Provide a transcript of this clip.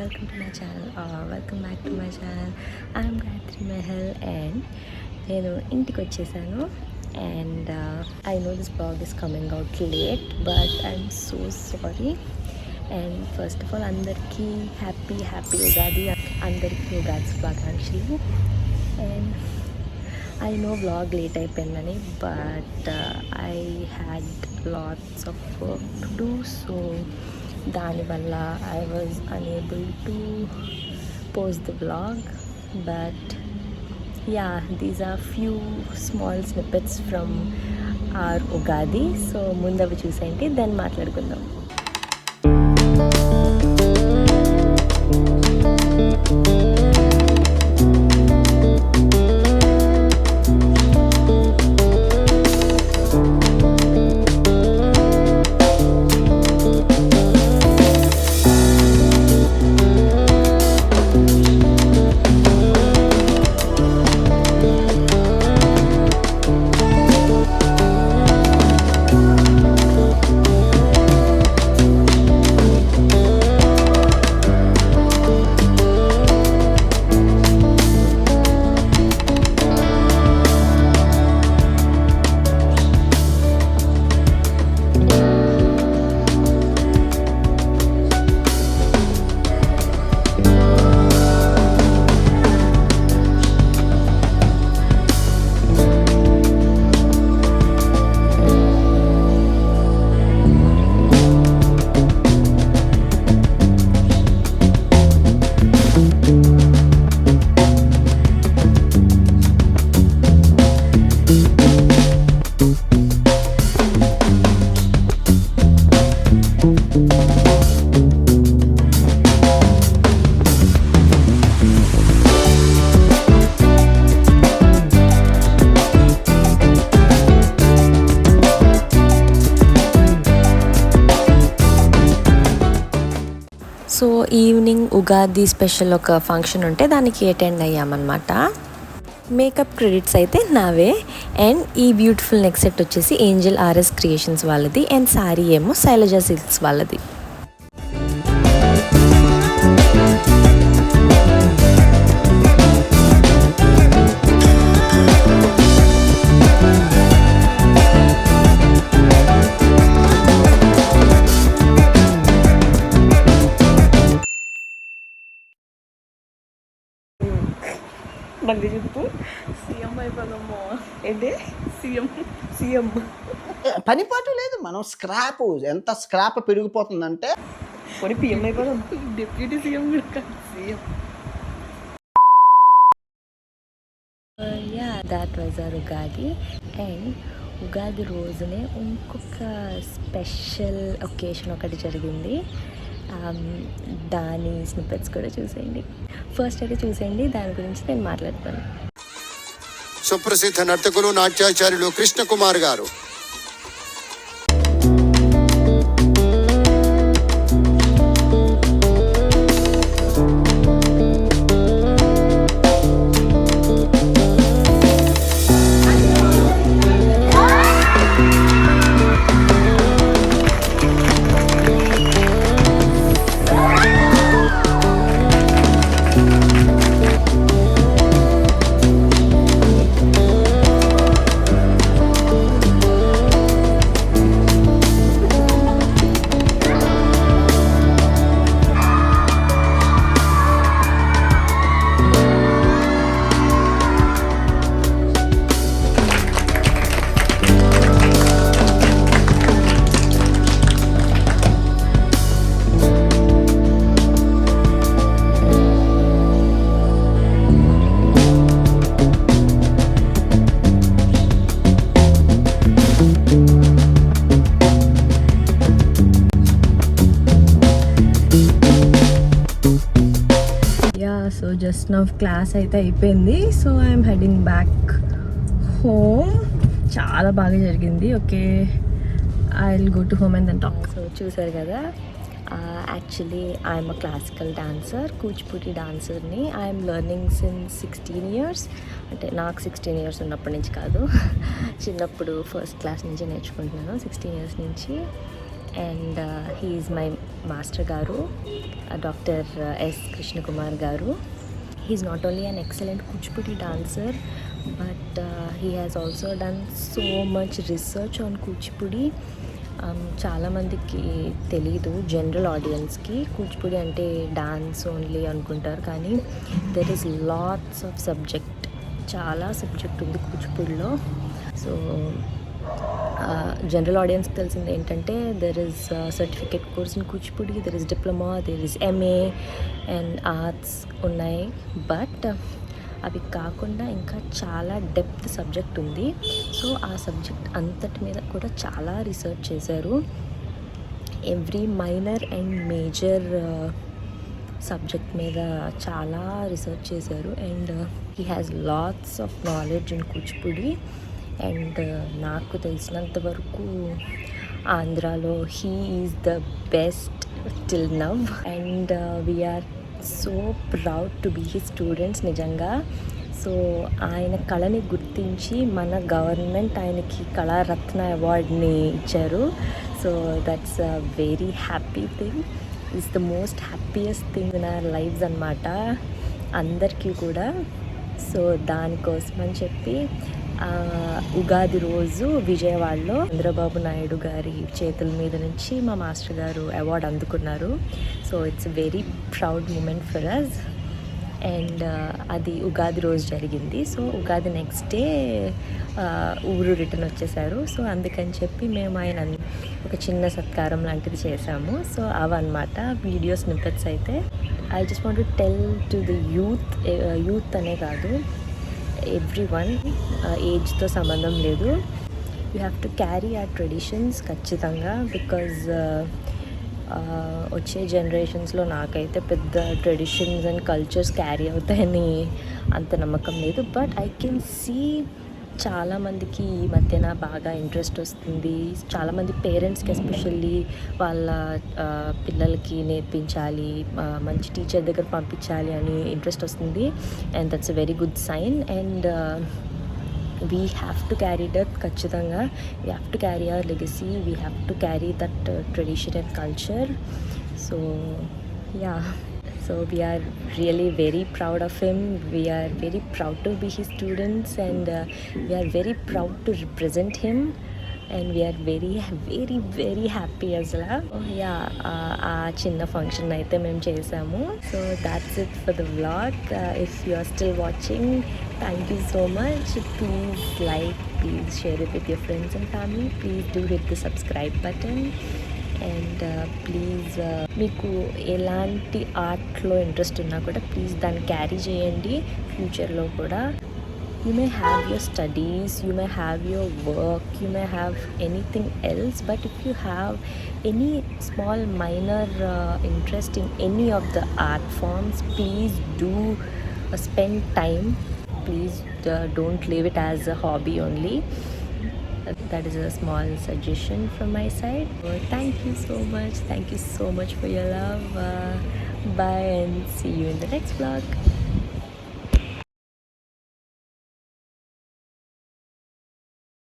welcome to my channel or welcome back to my channel. I'm Gayatri Mahal and నేను ఇంటికి వచ్చేసాను and I know this vlog is coming out late but I'm so sorry. And first of all అందరికీ happy Ugadi, అందరికీ ఉగాది శుభాకాంక్షలు. And I know vlog late అయిపోయిందని but I had lots of work to do, so దానివల్ల I was unable to post the vlog. But yeah, these are few small snippets from our Ugadi. So ముందు అవి చూసేయండి, then మాట్లాడుకుందాం. So evening Ugadi special ఒక function ఉంటే దానికి attend అయ్యామన్నమాట. Makeup credits అయితే నావే. అండ్ ఈ బ్యూటిఫుల్ నెక్ సెట్ వచ్చేసి ఏంజల్ ఆర్ఎస్ క్రియేషన్స్ వాళ్ళది, అండ్ శారీ ఏమో శైలజా సిల్క్స్ వాళ్ళది. మళ్ళీ చెప్పు. సీఎం అయిపోదాము. ఏంటి సీఎం పనిపాటు లేదు. మనం స్క్రాప్ ఎంత స్క్రాప్ పెరిగిపోతుందంటే కొన్ని పిఎం అయిపోదాం. డిప్యూటీ సీఎం కూడా కాదు, CM. Yeah, that was our Ugadi. And Ugadi రోజునే ఇంకొక స్పెషల్ ఒకేషన్ ఒకటి జరిగింది. దాని స్నిప్పెట్స్ కూడా చూసేయండి. ఫస్ట్ అయితే చూసేయండి, దాని గురించి నేను మాట్లాడతాను. సుప్రసిద్ధ నర్తకులు నాట్యాచార్యులు కృష్ణకుమార్ గారు సో జస్ట్ నౌ క్లాస్ అయితే అయిపోయింది. So I'm heading back home. చాలా బాగా జరిగింది. Okay, I will go to home and then talk. So చూసారు కదా, actually I'm a classical dancer, Kuchipudi డాన్సర్ని. I'm learning since 16 years. అంటే నాకు 16 years ఉన్నప్పటి నుంచి కాదు, చిన్నప్పుడు ఫస్ట్ క్లాస్ నుంచి నేర్చుకుంటున్నాను, 16 years నుంచి. And he is my master గారు డాక్టర్ ఎస్ కృష్ణకుమార్ గారు. He's not only an excellent Kuchipudi dancer, but he has also done so much research on Kuchipudi. చాలామందికి తెలీదు, జనరల్ ఆడియన్స్కి కూచిపూడి అంటే డాన్స్ ఓన్లీ అనుకుంటారు, కానీ there is lots of subject, చాలా subject ఉంది కూచిపూడిలో. సో జనరల్ ఆడియన్స్కి తెలిసింది ఏంటంటే there is certificate course in Kuchipudi, there is diploma, there is MA and arts ఉన్నాయి. బట్ అవి కాకుండా ఇంకా చాలా డెప్త్ సబ్జెక్ట్ ఉంది. సో ఆ సబ్జెక్ట్ అంతటి మీద కూడా చాలా రీసెర్చ్ చేశారు. Every minor and major subject మీద చాలా రీసెర్చ్ చేశారు. And he has lots of knowledge in Kuchipudi. And నాకు తెలిసినంత వరకు ఆంధ్రాలో he is the best till now. And we are so proud to be his students నిజంగా. సో ఆయన కళని గుర్తించి మన గవర్నమెంట్ ఆయనకి కళారత్న అవార్డ్ని ఇచ్చారు. So that's a very happy thing. It's the most happiest thing in our lifes అన్నమాట అందరికీ కూడా. సో దానికోసం అని చెప్పి ఉగాది రోజు విజయవాడలో చంద్రబాబు నాయుడు గారి చేతుల మీద నుంచి మా మాస్టర్ గారు అవార్డు అందుకున్నారు. So it's very proud moment for us. And అది ఉగాది రోజు జరిగింది. సో ఉగాది నెక్స్ట్ డే ఊరు రిటర్న్ వచ్చేసారు. సో అందుకని చెప్పి మేము ఆయన ఒక చిన్న సత్కారం లాంటిది చేసాము. సో అవన్నమాట వీడియో స్నిప్పెట్స్. అయితే I just want to tell to the youth అనే కాదు, ఎవ్రీ వన్, ఏజ్తో సంబంధం లేదు, యూ హ్యావ్ టు క్యారీ ఆ ట్రెడిషన్స్ ఖచ్చితంగా. బికాజ్ వచ్చే జనరేషన్స్లో నాకైతే పెద్ద ట్రెడిషన్స్ అండ్ కల్చర్స్ క్యారీ అవుతాయని అంత నమ్మకం లేదు. బట్ ఐ కెన్ సీ చాలామందికి ఈ మధ్యన బాగా ఇంట్రెస్ట్ వస్తుంది. చాలామంది పేరెంట్స్కి ఎస్పెషల్లీ వాళ్ళ పిల్లలకి నేర్పించాలి, మంచి టీచర్ దగ్గర పంపించాలి అని ఇంట్రెస్ట్ వస్తుంది. And that's a very good sign. And we have to carry that ఖచ్చితంగా. We have to carry our legacy, we have to carry that tradition and culture. So yeah, so we are really very proud of him. We are very proud to be his students, and we are very proud to represent him, and we are very very very happy as well. Yeah, ఆ చిన్న function అయితే మేము చేసాము. So that's it for the vlog. If you are still watching, thank you so much. Please like, please share it with your friends and family. Please do hit the subscribe button. And please మీకు ఎలాంటి ఆర్ట్లో interest ఉన్నా కూడా please దాన్ని carry చేయండి ఫ్యూచర్లో కూడా. You may have your studies, you may have your work, you may have anything else, but if you have any small minor interest in any of the art forms, please do spend time. Please don't leave it as a hobby only. That is a small suggestion from my side. Thank you so much. Thank you so much for your love. Bye and see you in the next vlog.